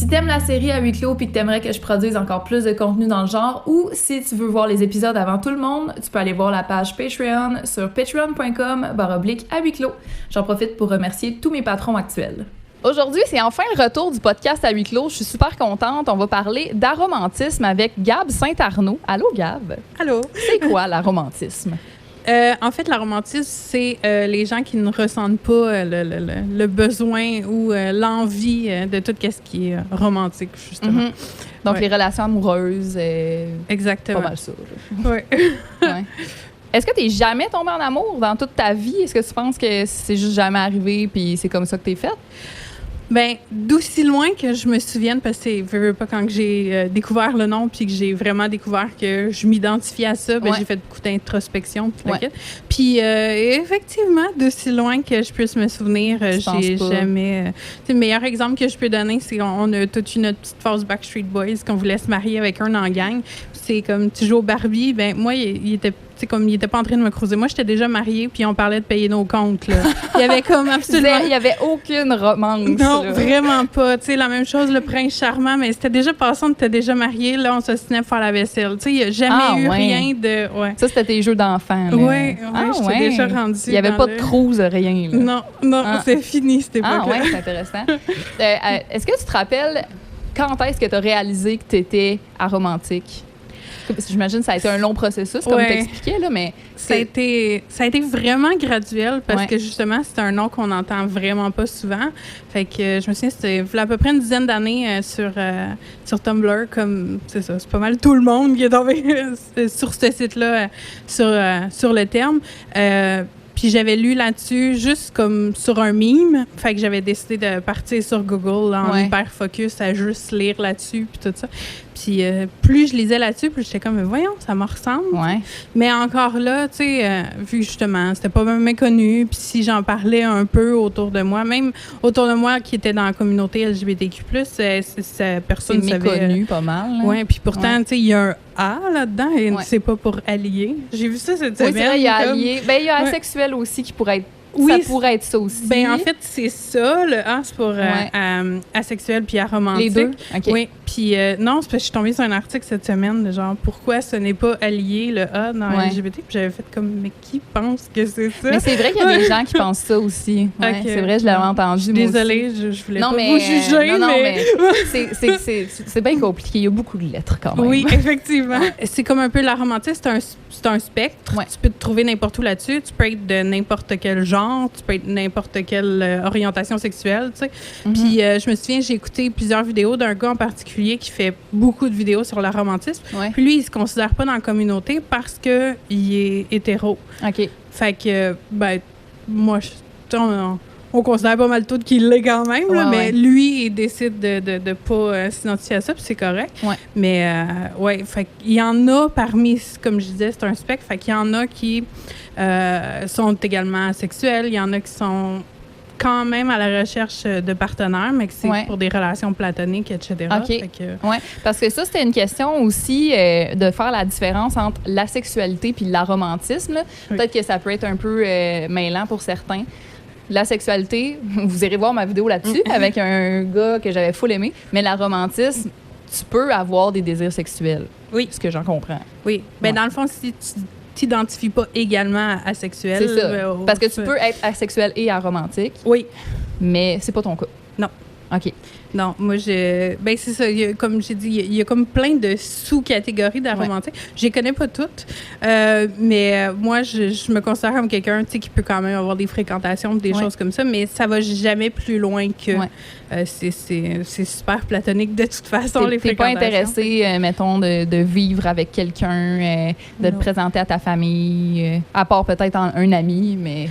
Si t'aimes la série à huis clos puis que t'aimerais que je produise encore plus de contenu dans le genre, ou si tu veux voir les épisodes avant tout le monde, tu peux aller voir la page Patreon sur patreon.com/à huis clos. J'en profite pour remercier tous mes patrons actuels. Aujourd'hui, c'est enfin le retour du podcast à huis clos. Je suis super contente. On va parler d'aromantisme avec Gab Saint-Arnaud. Allô, Gab? Allô? C'est quoi l'aromantisme? En fait, l'aromantisme, c'est les gens qui ne ressentent pas le besoin ou l'envie de tout ce qui est romantique, justement. Mm-hmm. Donc, ouais. Les relations amoureuses, exactement. Pas mal ça. Oui. Ouais. Est-ce que tu n'es jamais tombée en amour dans toute ta vie? Est-ce que tu penses que c'est juste jamais arrivé puis c'est comme ça que t'es faite? Ben, d'aussi loin que je me souvienne, parce que c'est pas quand j'ai découvert le nom puis que j'ai vraiment découvert que je m'identifiais à ça, ben, j'ai fait beaucoup d'introspection. Puis effectivement, d'aussi loin que je puisse me souvenir, j'ai jamais... le meilleur exemple que je peux donner, c'est qu'on a toute une petite phase Backstreet Boys, qu'on voulait se marier avec un en gang. C'est comme tu joues au Barbie, ben moi, il était pas en train de me croiser. Moi, j'étais déjà mariée, puis on parlait de payer nos comptes. Là. Il y avait comme absolument... Il y avait aucune romance. Non, là. Vraiment pas. Tu sais, la même chose, le prince charmant, mais c'était déjà passé, on était déjà mariés. Là, on s'ostinait pour faire la vaisselle. Tu sais, il n'y a jamais eu rien de... Ouais. Ça, c'était tes jeux d'enfant. Oui, j'étais déjà rendue. Il n'y avait pas de cruise, rien. Là. Non, c'est fini, cette époque-là. Ah, ouais, c'est intéressant. Est-ce que tu te rappelles quand est-ce que tu as réalisé que tu étais aromantique? J'imagine que ça a été un long processus, comme tu expliquais, là, mais... Ça a été vraiment graduel parce que, justement, c'est un nom qu'on n'entend vraiment pas souvent. Fait que je me souviens, c'était à peu près une dizaine d'années sur Tumblr, comme, c'est ça, c'est pas mal tout le monde qui est tombé sur ce site-là, sur le terme. Puis j'avais lu là-dessus juste comme sur un meme. Fait que j'avais décidé de partir sur Google là, en hyper focus à juste lire là-dessus puis tout ça. Puis plus je lisais là-dessus, plus j'étais comme, voyons, ça me ressemble. Ouais. Mais encore là, tu sais, vu que justement, c'était pas même méconnu, puis si j'en parlais un peu autour de moi, même autour de moi qui était dans la communauté LGBTQ+, personne ne savait. C'est méconnu pas mal. Oui, puis pourtant, tu sais, il y a un A là-dedans et c'est pas pour allier. J'ai vu ça cette semaine. Oui, c'est vrai, il y a allié. Ben, il y a asexuel aussi qui pourrait être... ça pourrait être ça aussi. Ben en fait, c'est ça. Le A, c'est pour asexuel puis aromantique. Les deux? OK. Oui. Puis non, c'est parce que je suis tombée sur un article cette semaine de genre pourquoi ce n'est pas allié le A dans LGBT. Puis j'avais fait comme, mais qui pense que c'est ça? Mais c'est vrai qu'il y a des gens qui pensent ça aussi. Ouais, c'est vrai, je l'avais entendu. Désolée, je voulais pas vous juger, mais c'est bien compliqué. Il y a beaucoup de lettres quand même. Oui, effectivement. C'est comme un peu l'aromantisme, c'est un spectre. Ouais. Tu peux te trouver n'importe où là-dessus. Tu peux être de n'importe quel genre, tu peux être n'importe quelle orientation sexuelle, tu sais. Puis je me souviens, j'ai écouté plusieurs vidéos d'un gars en particulier qui fait beaucoup de vidéos sur l'aromantisme. Ouais. Puis lui, il se considère pas dans la communauté parce que il est hétéro. OK. Fait que, ben, moi, on considère pas mal tout qu'il l'est quand même, là, mais lui, il décide de pas s'identifier à ça, puis c'est correct. Ouais. Mais, fait qu'il y en a parmi, comme je disais, c'est un spectre, fait qu'il y en a qui sont également asexuels, il y en a qui sont quand même à la recherche de partenaires, mais que c'est pour des relations platoniques, etc. OK. Oui, parce que ça, c'était une question aussi de faire la différence entre la sexualité puis l'aromantisme. Oui. Peut-être que ça peut être un peu mêlant pour certains. La sexualité, vous irez voir ma vidéo là-dessus avec un gars que j'avais full aimé, mais l'aromantisme, tu peux avoir des désirs sexuels. Oui. Ce que j'en comprends. Oui. Bien, dans le fond, si tu t'identifies pas également asexuel. C'est ça. Parce que tu peux être asexuel et aromantique. Oui. Mais c'est pas ton cas. Non. OK. Non, moi, ben c'est ça. Comme j'ai dit, il y a comme plein de sous-catégories d'aromantique. Je les connais pas toutes, mais moi, je me considère comme quelqu'un, tu sais, qui peut quand même avoir des fréquentations, des choses comme ça, mais ça va jamais plus loin que c'est super platonique de toute façon, les fréquentations. T'es pas intéressé, mettons, de vivre avec quelqu'un, de te présenter à ta famille, à part peut-être un ami, mais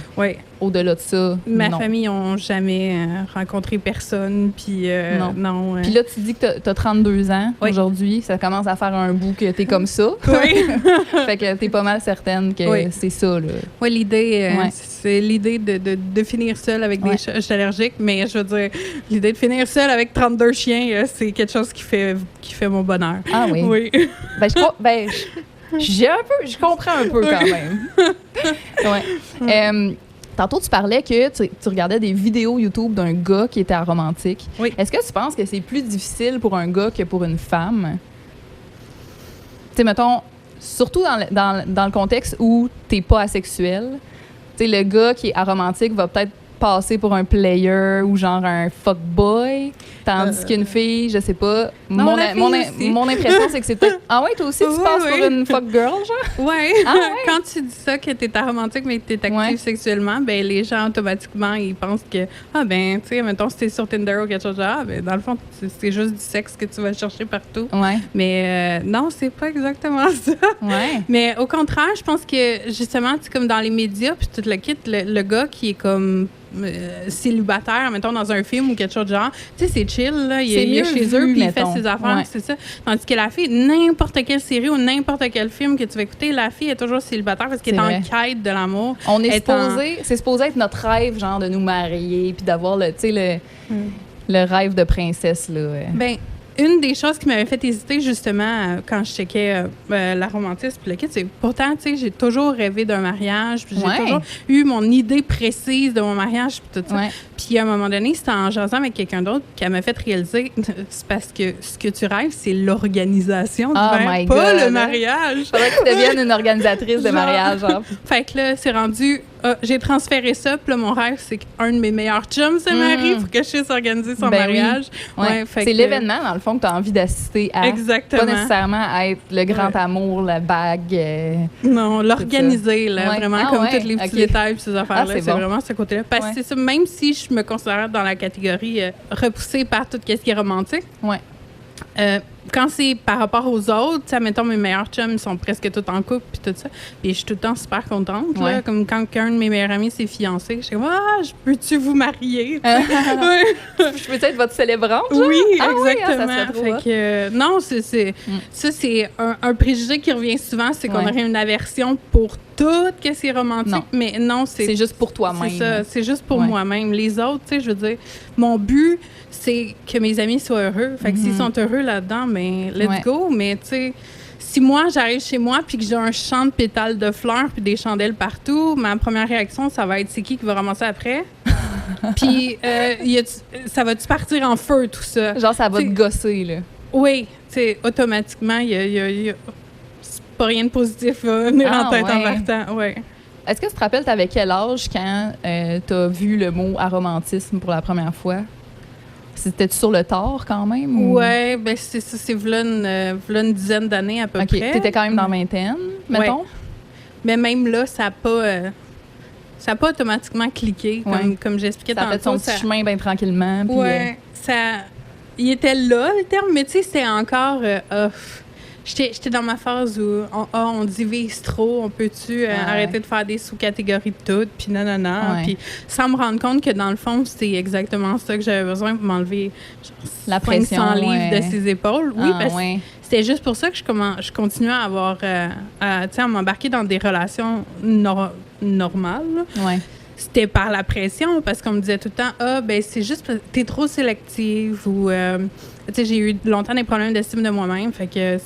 au-delà de ça, Ma famille n'a jamais rencontré personne, puis non. Puis là, tu dis que tu as 32 ans aujourd'hui. Ça commence à faire un bout que tu es comme ça. Oui. Fait que tu es pas mal certaine que c'est ça. Oui, l'idée, c'est l'idée de finir seule avec des chats. Je suis allergique, mais je veux dire, l'idée de finir seule avec 32 chiens, c'est quelque chose qui fait mon bonheur. Ah oui? Oui. Je comprends un peu quand même. Tantôt, tu parlais que tu regardais des vidéos YouTube d'un gars qui était aromantique. Oui. Est-ce que tu penses que c'est plus difficile pour un gars que pour une femme? Tu sais, mettons, surtout dans le contexte où t'es pas asexuel, tu sais, le gars qui est aromantique va peut-être passer pour un player ou genre un fuckboy, tandis qu'une fille, je sais pas. Non, Mon impression, c'est que c'est peut-être... Ah ouais, toi aussi, tu passes pour une fuckgirl, genre? Ouais. Ah ouais? Quand tu dis ça, que t'es aromantique mais que t'es active sexuellement, ben les gens, automatiquement, ils pensent que, tu sais, mettons, si t'es sur Tinder ou quelque chose, dans le fond, c'est juste du sexe que tu vas chercher partout. Ouais. Mais non, c'est pas exactement ça. Ouais. Mais au contraire, je pense que, justement, tu comme dans les médias, puis tout le kit, le gars qui est comme célibataire, mettons, dans un film ou quelque chose de genre, tu sais, c'est chill, là, il est chez eux, puis il fait ses affaires, c'est ça. Tandis que la fille, n'importe quelle série ou n'importe quel film que tu vas écouter, la fille est toujours célibataire parce qu'elle est en quête de l'amour. On est c'est supposé être notre rêve, genre, de nous marier, puis d'avoir le, tu sais, le rêve de princesse, là. Ben, une des choses qui m'avait fait hésiter, justement, quand je checkais la romantisme, puis le kit, c'est pourtant, tu sais, j'ai toujours rêvé d'un mariage, puis j'ai toujours eu mon idée précise de mon mariage, puis tout ça. Puis à un moment donné, c'était en jasant avec quelqu'un d'autre qui m'a fait réaliser, c'est parce que ce que tu rêves, c'est l'organisation du mariage, pas le mariage. Faudrait que tu deviennes une organisatrice de mariage, genre. Fait que là, c'est rendu... j'ai transféré ça, puis là, mon rêve, c'est qu'un de mes meilleurs chums se marie pour que je puisse organiser son mariage. Oui. C'est l'événement, dans le fond, que tu as envie d'assister à. Exactement. Pas nécessairement à être le grand amour, la bague. Non, l'organiser, là, vraiment, comme tous les petits détails, puis ces affaires-là. C'est vraiment ce côté-là. Parce que c'est ça, même si je me considère dans la catégorie repoussée par tout ce qui est romantique. Ouais. Quand c'est par rapport aux autres, tu mettons, mes meilleurs chums sont presque tous en couple puis tout ça. Puis je suis tout le temps super contente. Là, comme quand un de mes meilleurs amis s'est fiancé, je suis comme, je peux-tu vous marier? Je peux être votre célébrante? Genre? Oui, exactement. Ça fait que, non, ça, c'est un préjugé qui revient souvent, c'est qu'on aurait une aversion pour tout ce qui est romantique. Non. Mais non, c'est juste pour toi-même. C'est ça, c'est juste pour moi-même. Les autres, tu sais, je veux dire, mon but, c'est que mes amis soient heureux. Fait que s'ils sont heureux là-dedans, ben let's go. Mais tu sais, si moi, j'arrive chez moi puis que j'ai un champ de pétales de fleurs puis des chandelles partout, ma première réaction, ça va être c'est qui va ramasser après? Puis ça va-tu partir en feu, tout ça? Genre, ça va te gosser, là. Oui, tu sais, automatiquement, il y a c'est pas rien de positif va venir en tête en partant. Ouais. Est-ce que tu te rappelles, t'avais quel âge quand t'as vu le mot aromantisme pour la première fois? C'était-tu sur le tard, quand même? Ou? Oui, ben c'est ça, c'est v'là une dizaine d'années à peu près. T'étais quand même dans la vingtaine, mettons? Ouais. Mais même là, ça n'a pas automatiquement cliqué, comme j'expliquais tantôt. Ça a fait son petit chemin bien tranquillement. Oui, il était là, le terme, mais tu sais, c'était encore... J'étais dans ma phase où on divise trop, on peut-tu arrêter de faire des sous-catégories de tout, puis non. Puis sans me rendre compte que dans le fond, c'était exactement ça que j'avais besoin pour m'enlever la pression, 500 livres de ses épaules. Oui, parce que c'était juste pour ça que je continuais à avoir, à m'embarquer dans des relations normales. Ouais. C'était par la pression, parce qu'on me disait tout le temps, c'est juste parce que t'es trop sélective ou... tu sais, j'ai eu longtemps des problèmes d'estime de moi-même, fait que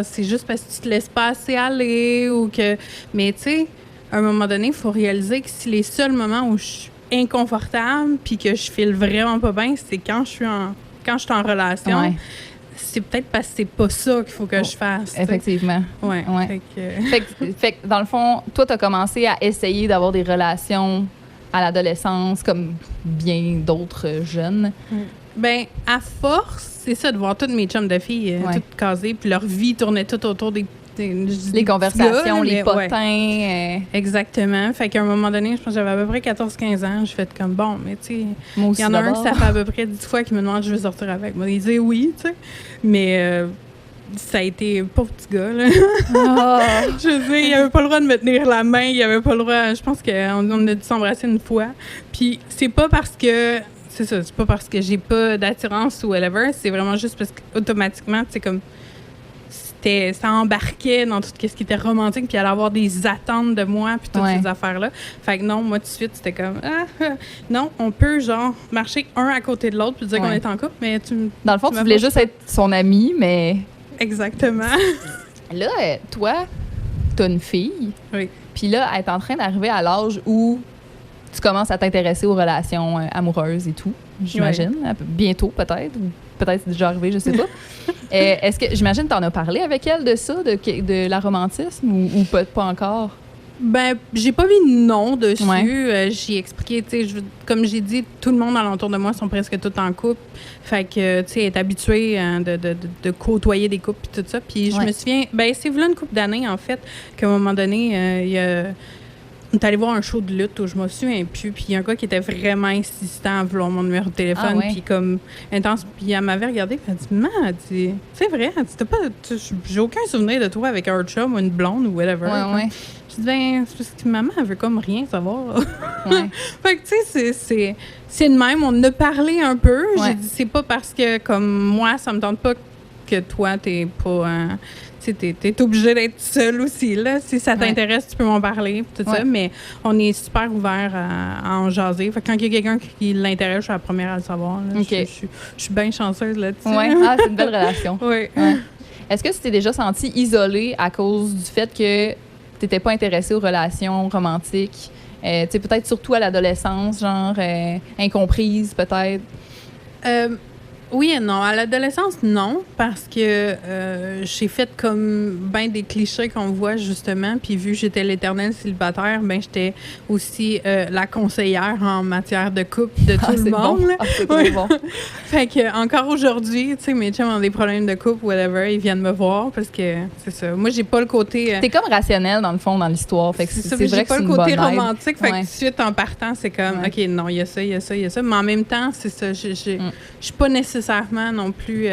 c'est juste parce que tu te laisses pas assez aller ou que... Mais tu sais, à un moment donné, il faut réaliser que si les seuls moments où je suis inconfortable puis que je file vraiment pas bien, c'est quand je suis en relation. Ouais. C'est peut-être parce que c'est pas ça qu'il faut que je fasse. Effectivement. Ouais. Fait que dans le fond, toi, t'as commencé à essayer d'avoir des relations à l'adolescence comme bien d'autres jeunes. Ben, à force, c'est ça, de voir toutes mes chums de filles toutes casées, puis leur vie tournait tout autour des les conversations, les potins. Exactement. Fait qu'à un moment donné, je pense que j'avais à peu près 14-15 ans. Je fais comme, bon, mais tu sais, il y en a un, ça fait à peu près 10 fois qu'il me demande je veux sortir avec moi. Il dit oui, tu sais. Mais ça a été pauvre petit gars, là. Je veux dire, il avait pas le droit de me tenir la main. Il avait pas le droit... Je pense qu'on a dû s'embrasser une fois. Puis c'est pas parce que... C'est ça, c'est pas parce que j'ai pas d'attirance ou whatever. C'est vraiment juste parce qu'automatiquement, tu sais, comme... ça embarquait dans tout ce qui était romantique, puis il allait avoir des attentes de moi, puis toutes ces affaires-là. Fait que non, moi, tout de suite, c'était comme, non, on peut, genre, marcher un à côté de l'autre, puis dire qu'on est en couple, mais dans le fond, tu voulais juste être son ami, mais... Exactement. Là, toi, t'as une fille. Oui. Puis là, elle est en train d'arriver à l'âge où tu commences à t'intéresser aux relations amoureuses et tout, j'imagine. Ouais. Bientôt, peut-être. Ou peut-être c'est déjà arrivé, je sais pas. Est-ce que, j'imagine, tu en as parlé avec elle de ça, de la romantisme, ou pas encore? Ben, j'ai pas mis non dessus. Ouais. J'ai expliqué, tu sais, comme j'ai dit, tout le monde alentour de moi sont presque tous en couple. Fait que, tu sais, être habitué de côtoyer des couples et tout ça. Puis je me souviens, ben, c'est voilà une couple d'années, en fait, qu'à un moment donné, on est allé voir un show de lutte où je me souviens plus. Puis il y a un gars qui était vraiment insistant à vouloir mon numéro de téléphone. Puis comme intense. Puis elle m'avait regardé. Puis elle dit, maman, c'est vrai, j'ai aucun souvenir de toi avec un chum ou une blonde ou whatever. Ouais. Je dis, ben, c'est parce que maman, elle veut comme rien savoir. Fait que, tu sais, c'est de même. On en a parlé un peu. J'ai dit, c'est pas parce que, comme moi, ça me tente pas que toi, t'es pas. T'es obligé d'être seule aussi, là. Si ça t'intéresse, tu peux m'en parler, tout ça. Mais on est super ouvert à en jaser. Fait que quand il y a quelqu'un qui l'intéresse, je suis la première à le savoir. Là. Je suis bien chanceuse là-dessus. Ouais. Ah, c'est une belle relation. Oui. Ouais. Est-ce que tu t'es déjà sentie isolée à cause du fait que t'étais pas intéressée aux relations romantiques? Tu sais, peut-être surtout à l'adolescence, genre incomprise, peut-être? Oui et non. À l'adolescence, non, parce que j'ai fait comme ben des clichés qu'on voit, justement, puis vu que j'étais l'éternelle célibataire, ben j'étais aussi la conseillère en matière de couple de tout le monde. Bon. C'est trop bon. Fait que encore aujourd'hui, tu sais, mes chums ont des problèmes de couple, whatever, ils viennent me voir parce que c'est ça. Moi, j'ai pas le côté... T'es comme rationnel, dans le fond, dans l'histoire. Fait que c'est vrai que c'est une bonne aide. J'ai pas le côté romantique, fait que tout de suite, en partant, c'est comme, OK, non, il y a ça. Mais en même temps, c'est ça, je suis pas nécessairement non plus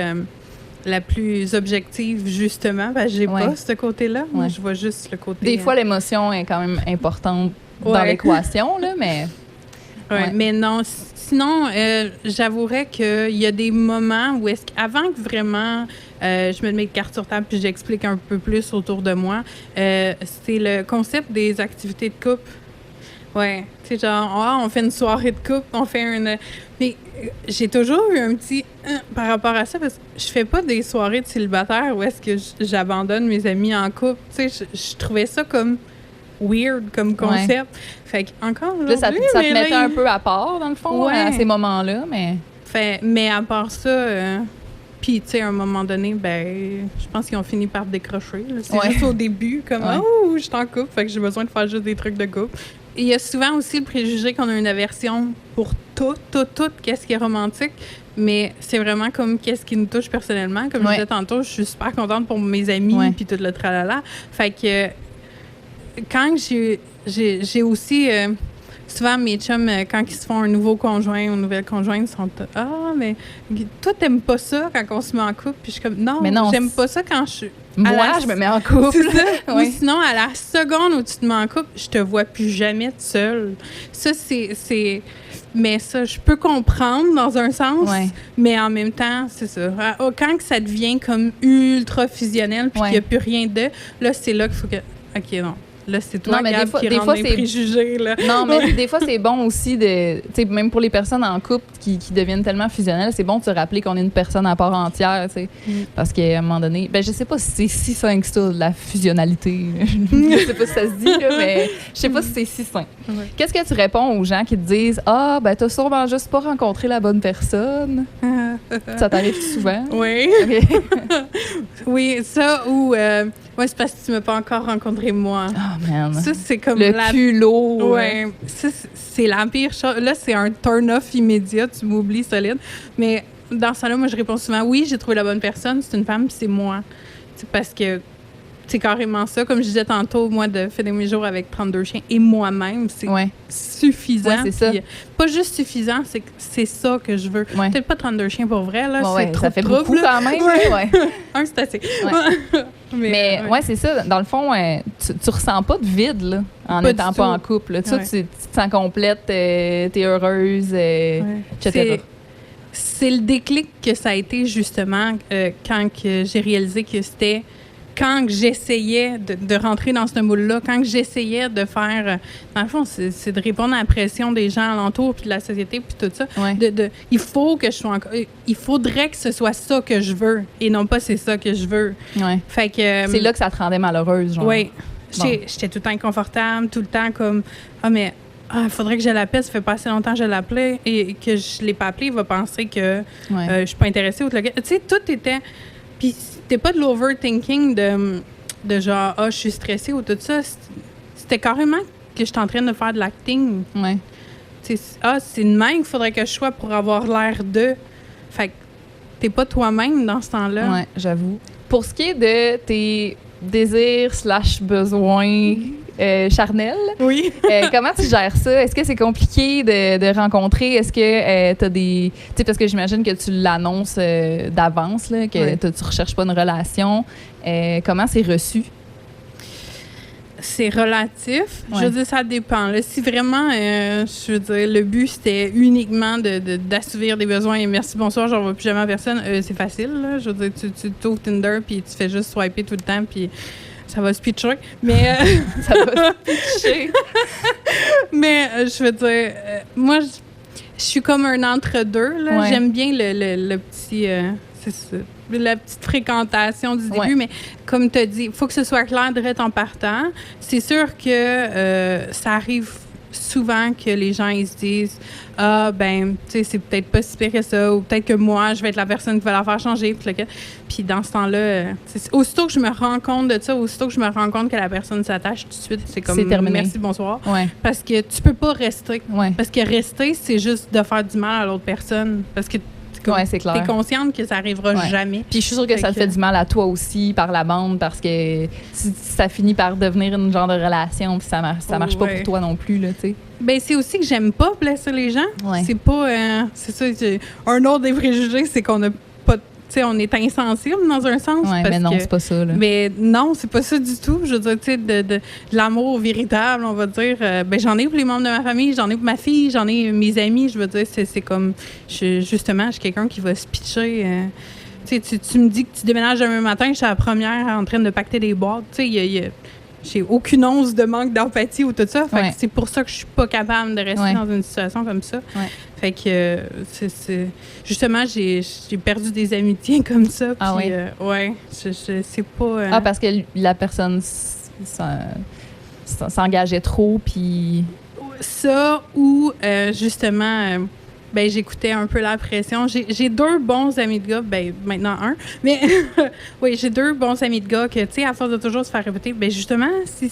la plus objective, justement, parce que j'ai pas ce côté-là. Moi, je vois juste le côté... Des fois, l'émotion est quand même importante dans l'équation, là, mais... Mais non, sinon, j'avouerais qu'il y a des moments où avant que vraiment je me mette carte sur table puis j'explique un peu plus autour de moi, c'est le concept des activités de couple. Ouais, tu sais, genre, on fait une soirée de couple, on fait une... Mais j'ai toujours eu un petit par rapport à ça, parce que je fais pas des soirées de célibataire où est-ce que j'abandonne mes amis en couple. Tu sais, je trouvais ça comme weird comme concept. Fait qu'encore aujourd'hui... Là, ça te mettait un peu à part, dans le fond, à ces moments-là, mais... Mais à part ça... Puis, tu sais, à un moment donné, ben, je pense qu'ils ont fini par décrocher. C'est juste au début, comme, oh, je suis en couple, fait que j'ai besoin de faire juste des trucs de couple. Il y a souvent aussi le préjugé qu'on a une aversion pour tout, qu'est-ce qui est romantique, mais c'est vraiment comme qu'est-ce qui nous touche personnellement. Comme je disais tantôt, je suis super contente pour mes amis, puis tout le tralala. Fait que quand j'ai aussi... souvent, mes chums, quand ils se font un nouveau conjoint ou une nouvelle conjointe, sont « Ah, mais toi, t'aimes pas ça quand on se met en couple? » Puis je suis comme « Non, j'aime pas ça quand je suis... » Moi, je me mets en couple. C'est ça. Ou sinon, à la seconde où tu te mets en couple, je te vois plus jamais seule. Ça, c'est... Mais ça, je peux comprendre dans un sens, mais en même temps, c'est ça. Quand ça devient comme ultra fusionnel puis qu'il n'y a plus rien de... Là, c'est là qu'il faut que... OK, non. Là, c'est toi, Gab, qui rentre dans les préjugés. Là. Non, mais des fois, c'est bon aussi de... Tu sais, même pour les personnes en couple qui deviennent tellement fusionnelles, c'est bon de se rappeler qu'on est une personne à part entière, tu sais. Parce qu'à un moment donné... Ben, je sais pas si c'est si sain que ça, la fusionnalité. Je sais pas si ça se dit, là, mais je sais pas si c'est si sain. Qu'est-ce que tu réponds aux gens qui te disent « Ah, ben, t'as sûrement juste pas rencontré la bonne personne. » Ça t'arrive souvent? Oui. Oui, ça ou... ouais, c'est parce que tu m'as pas encore rencontré moi. Oh, man. Ça, c'est comme le culot. Ouais. Ça, c'est la pire chose. Là, c'est un turn-off immédiat. Tu m'oublies solide. Mais dans ça là, moi, je réponds souvent, oui, j'ai trouvé la bonne personne. C'est une femme, puis c'est moi. T'sais, parce que c'est carrément ça. Comme je disais tantôt, moi, de faire mes jours avec 32 chiens et moi-même, c'est suffisant. Ouais, c'est ça. Pas juste suffisant, c'est ça que je veux. Peut-être pas 32 chiens pour vrai, là. C'est trop ça fait trouble, beaucoup quand même. Un, c'est assez. Mais c'est ça. Dans le fond, tu ressens pas de vide là, en n'étant pas en couple. Là. Tu te sens complète, t'es heureuse, etc. C'est le déclic que ça a été, justement, quand j'ai réalisé que c'était... Quand j'essayais de rentrer dans ce moule-là, quand j'essayais de faire... Dans le fond, c'est de répondre à la pression des gens alentour, puis de la société, puis tout ça. Il faut que je sois il faudrait que ce soit ça que je veux, et non pas c'est ça que je veux. Fait que... c'est là que ça te rendait malheureuse, genre. Oui. J'étais tout le temps inconfortable, tout le temps comme... Ah, mais il faudrait que je l'appelle, ça fait pas assez longtemps que je l'appelais et que je l'ai pas appelé, il va penser que je suis pas intéressée. Tu sais, tout était... Puis c'était pas de l'overthinking de genre, je suis stressée ou tout ça. C'était carrément que je suis en train de faire de l'acting. Ouais. C'est une main qu'il faudrait que je sois pour avoir l'air de... Fait que t'es pas toi-même dans ce temps-là. Ouais, j'avoue. Pour ce qui est de tes désirs / besoins charnels, oui. Comment tu gères ça? Est-ce que c'est compliqué de rencontrer? Est-ce que t'as des... Tu sais, parce que j'imagine que tu l'annonces d'avance, là, que tu recherches pas une relation. Comment c'est reçu? C'est relatif. Ouais. Je veux dire, ça dépend. Là, si vraiment, je veux dire, le but, c'était uniquement d'assouvir des besoins et merci, bonsoir, j'en vois plus jamais à personne, c'est facile. Là. Je veux dire, tu t'ouvres Tinder puis tu fais juste swiper tout le temps puis ça va se pitcher. Mais... ça va se pitcher. Mais je veux dire, moi, je suis comme un entre-deux. Là. Ouais. J'aime bien le petit... c'est ça. La petite fréquentation du début, mais comme tu as dit, il faut que ce soit clair direct en partant. C'est sûr que ça arrive souvent que les gens ils se disent « Ah, ben, tu sais, c'est peut-être pas si pire que ça » ou peut-être que moi, je vais être la personne qui va la faire changer. Puis dans ce temps-là, aussitôt que je me rends compte de ça, aussitôt que je me rends compte que la personne s'attache tout de suite, c'est comme « Merci, bonsoir ouais. ». Parce que tu peux pas rester. Ouais. Parce que rester, c'est juste de faire du mal à l'autre personne. Parce que c'est clair. T'es consciente que ça arrivera jamais. Puis je suis sûre que ça te fait du mal à toi aussi par la bande parce que ça finit par devenir une genre de relation puis ça marche pas pour toi non plus, là, tu sais. Ben c'est aussi que j'aime pas blesser les gens. Ouais. C'est pas... c'est ça, un autre des préjugés, c'est qu'on a pas... Tu sais, on est insensible dans un sens. Oui, mais non, c'est pas ça, là. Mais non, c'est pas ça du tout. Je veux dire, tu sais, de l'amour véritable, on va dire. Ben j'en ai pour les membres de ma famille, j'en ai pour ma fille, j'en ai mes amis. Je veux dire, c'est comme... Justement, je suis quelqu'un qui va se pitcher... tu sais, tu me dis que tu déménages demain matin, je suis la première en train de pacter des boîtes. Tu sais, j'ai aucune once de manque d'empathie ou tout ça. Fait que c'est pour ça que je suis pas capable de rester dans une situation comme ça. Ouais. Fait que justement, j'ai perdu des amitiés comme ça. Ah puis, c'est pas... parce que la personne s'engageait trop, puis... Ça ou justement... ben j'écoutais un peu la pression. J'ai 2 bons amis de gars, ben maintenant 1, mais oui, j'ai 2 bons amis de gars que, tu sais, à force de toujours se faire répéter, ben justement, si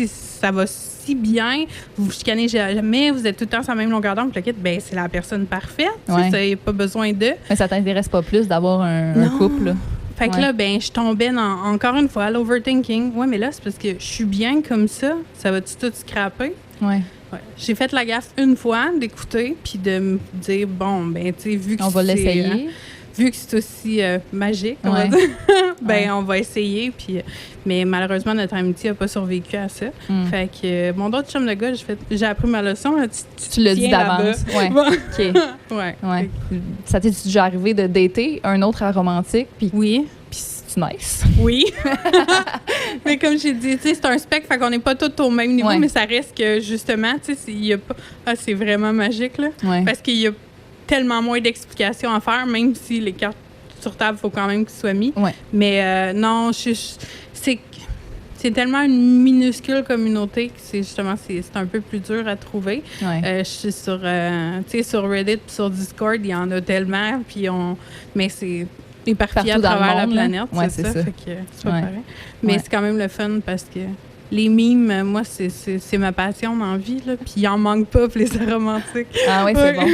ça va si bien, vous vous chicanez jamais, vous êtes tout le temps sur la même longueur d'onde, ben c'est la personne parfaite, tu sais, pas besoin de... Mais ça t'intéresse pas plus d'avoir un couple, là? Fait que là, ben je tombais dans, encore une fois, l'overthinking. Ouais, mais là, c'est parce que je suis bien comme ça va-tu tout scraper? Ouais. Ouais. J'ai fait la gaffe une fois d'écouter puis de me dire bon ben tu sais vu que on va l'essayer, vu que c'est aussi magique on va dire, ben on va essayer puis mais malheureusement notre amitié a pas survécu à ça. Fait que mon autre chum de gars j'ai appris ma leçon là, tu l'as dit d'avance. Ouais. OK. ouais. Ça t'est déjà arrivé de dater un autre romantique puis oui. Nice. Oui. Mais comme j'ai dit, c'est un spectre, fait qu'on n'est pas tous au même niveau, mais ça reste que, justement, tu sais, il y a pas... c'est vraiment magique, là. Ouais. Parce qu'il y a tellement moins d'explications à faire, même si les cartes sur table, il faut quand même qu'ils soient mis. Ouais. Mais non, c'est tellement une minuscule communauté que c'est un peu plus dur à trouver. Ouais. Je suis sur Reddit puis sur Discord, il y en a tellement, puis mais c'est... Et partout à travers la planète, c'est ça. Fait que c'est pas pareil. Mais c'est quand même le fun parce que les mimes, moi, c'est ma passion dans la vie, là. Puis il en manque pas pour les romantiques. Ah oui, c'est bon.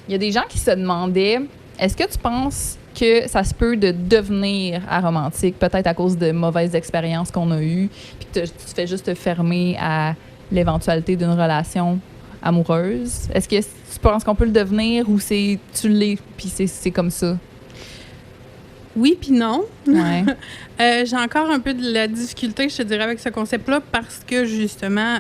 Il y a des gens qui se demandaient, est-ce que tu penses que ça se peut de devenir aromantique, peut-être à cause de mauvaises expériences qu'on a eues, puis que tu fais juste te fermer à l'éventualité d'une relation amoureuse? Est-ce que tu penses qu'on peut le devenir ou tu l'es, puis c'est comme ça? Oui puis non. Ouais. J'ai encore un peu de la difficulté, je te dirais, avec ce concept-là parce que, justement,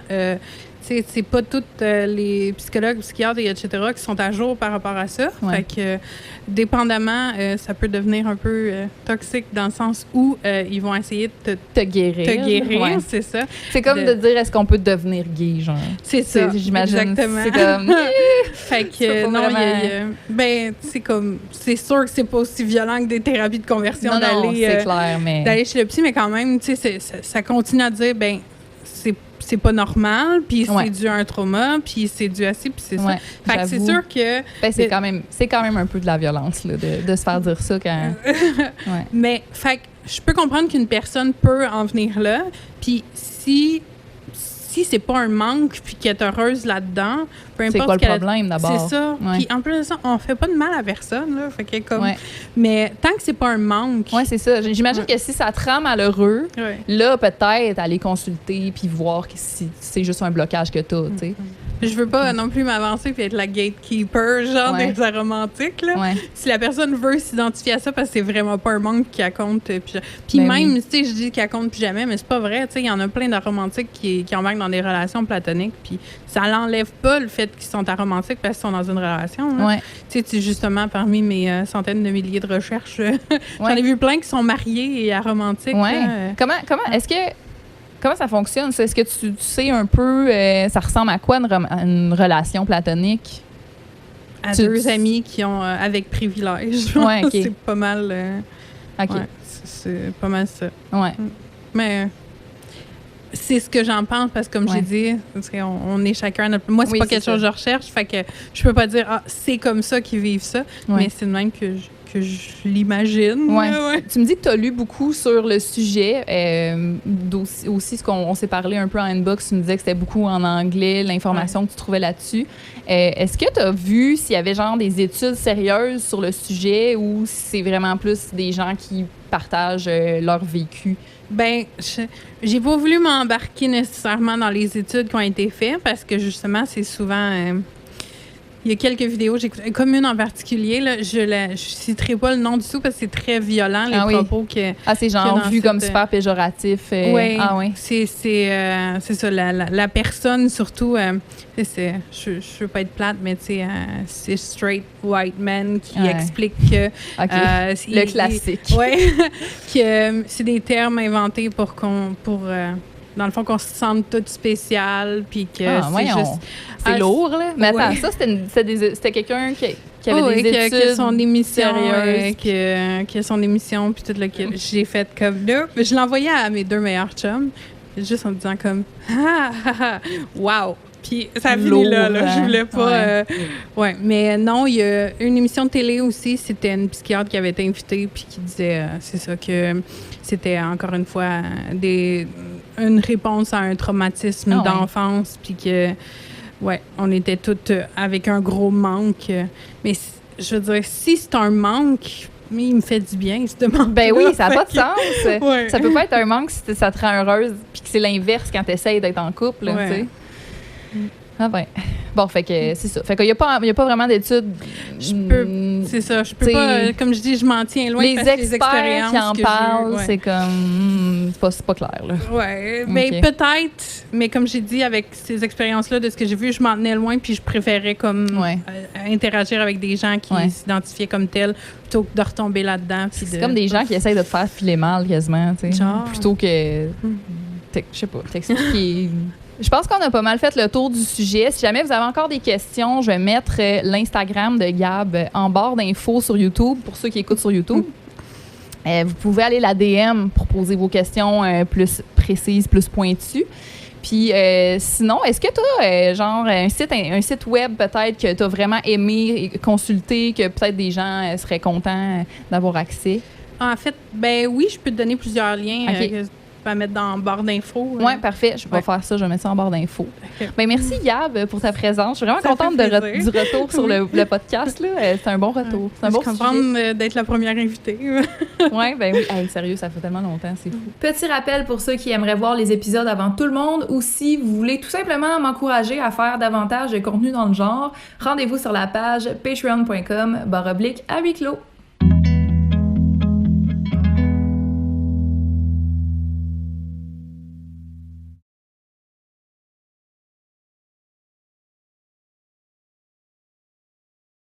c'est pas tous les psychologues, psychiatres, etc. qui sont à jour par rapport à ça. Ouais. Fait que, dépendamment, ça peut devenir un peu toxique dans le sens où ils vont essayer de te guérir. Ouais. C'est ça. C'est comme de dire, est-ce qu'on peut devenir gay, genre? C'est ça, j'imagine. Exactement. C'est comme... Fait que, non, ben, c'est comme... C'est sûr que c'est pas aussi violent que des thérapies de conversion d'aller... c'est clair, mais... D'aller chez le psy, mais quand même, tu sais, ça continue à dire, ben, c'est pas normal, puis c'est dû à un trauma, puis c'est dû à ci, puis c'est ça. Fait que c'est sûr que... Ben, c'est quand même un peu de la violence, là, de se faire dire ça quand... Mais, fait que je peux comprendre qu'une personne peut en venir là, puis si c'est pas un manque puis qu'elle est heureuse là-dedans, peu importe. C'est quoi le problème d'abord? C'est ça. Puis en plus de ça, on fait pas de mal à personne, là. Fait que comme... Mais tant que c'est pas un manque... Oui, c'est ça. J'imagine que si ça te rend malheureux, là, peut-être aller consulter puis voir si c'est juste un blocage que t'as, tu sais. Je veux pas non plus m'avancer puis être la gatekeeper, genre des aromantiques, là. Si la personne veut s'identifier à ça parce que c'est vraiment pas un manque qui compte. Puis même, tu sais, je dis qu'elle compte plus jamais, mais c'est pas vrai. Tu sais, il y en a plein d'aromantiques qui embarquent dans des relations platoniques, puis ça l'enlève pas le fait qu'ils sont aromantiques parce qu'ils sont dans une relation. Tu sais, justement, parmi mes centaines de milliers de recherches, j'en ai vu plein qui sont mariés et aromantiques. Comment est-ce que... Comment ça fonctionne, ça? Est-ce que tu sais un peu, ça ressemble à quoi une relation platonique? À deux amis qui ont avec privilège. C'est pas mal... c'est pas mal ça. Mais c'est ce que j'en pense parce que, comme j'ai dit, on est chacun... Moi, c'est pas quelque chose que je recherche, fait que je peux pas dire « c'est comme ça qu'ils vivent ça », mais c'est de même que je l'imagine. Tu me dis que tu as lu beaucoup sur le sujet. Aussi, ce qu'on s'est parlé un peu en inbox, tu me disais que c'était beaucoup en anglais, l'information que tu trouvais là-dessus. Est-ce que tu as vu s'il y avait genre des études sérieuses sur le sujet ou si c'est vraiment plus des gens qui partagent leur vécu? Ben, j'ai pas voulu m'embarquer nécessairement dans les études qui ont été faites parce que justement, c'est souvent... il y a quelques vidéos, j'écoute, comme une en particulier, là, je citerai pas le nom du tout parce que c'est très violent, les propos que... c'est genre vu comme super péjoratif. C'est ça, la personne surtout, je veux pas être plate, mais tu sais, c'est straight white man qui explique que... le classique. Que c'est des termes inventés pour dans le fond, qu'on se sente tout spécial, puis que c'est juste... C'est lourd, là. Mais attends, ça, c'était quelqu'un qui avait des études qui a son émission, sérieuses. Qui a son émission, puis tout le kit. J'ai fait comme là. Je l'ai envoyé à mes deux meilleurs chums, juste en me disant comme « wow! » Puis ça a fini là. Je voulais pas... mais non, il y a une émission de télé aussi, c'était une psychiatre qui avait été invitée, puis qui disait, c'est ça, que c'était encore une fois une réponse à un traumatisme d'enfance, puis que, on était toutes avec un gros manque. Mais je veux dire, si c'est un manque, mais il me fait du bien, ce manque. Ben oui, ça n'a pas de sens. Ça peut pas être un manque si ça te rend heureuse, puis que c'est l'inverse quand tu essaies d'être en couple, tu sais. Ah ben. Bon, fait que c'est ça. Fait qu'il y a pas vraiment d'études. C'est ça. Je peux pas, comme je dis, je m'en tiens loin. Les experts qui en parlent, c'est comme, c'est pas clair, là. Mais peut-être, mais comme j'ai dit, avec ces expériences-là, de ce que j'ai vu, je m'en tenais loin, puis je préférais comme interagir avec des gens qui s'identifiaient comme tels, plutôt que de retomber là-dedans. C'est comme des gens qui essayent de te faire filer mal, quasiment, tu sais. Plutôt que, je sais pas, t'expliquer... Je pense qu'on a pas mal fait le tour du sujet. Si jamais vous avez encore des questions, je vais mettre l'Instagram de Gab en barre d'infos sur YouTube, pour ceux qui écoutent sur YouTube. Vous pouvez aller la DM pour poser vos questions plus précises, plus pointues. Puis sinon, est-ce que tu as genre un site web peut-être que tu as vraiment aimé consulter, que peut-être des gens seraient contents d'avoir accès? En fait, ben oui, je peux te donner plusieurs liens. À mettre dans barre d'infos. Oui, parfait. Je vais faire ça. Je vais mettre ça en barre d'infos. Ben, merci, Gab, pour ta présence. Je suis vraiment contente du retour sur le podcast. Là. C'est un bon retour. C'est un bon sujet. Je suis contente d'être la première invitée. Oui, ben oui. Hey, sérieux, ça fait tellement longtemps. C'est fou. Petit rappel pour ceux qui aimeraient voir les épisodes avant tout le monde ou si vous voulez tout simplement m'encourager à faire davantage de contenu dans le genre, rendez-vous sur la page patreon.com/à huis clos.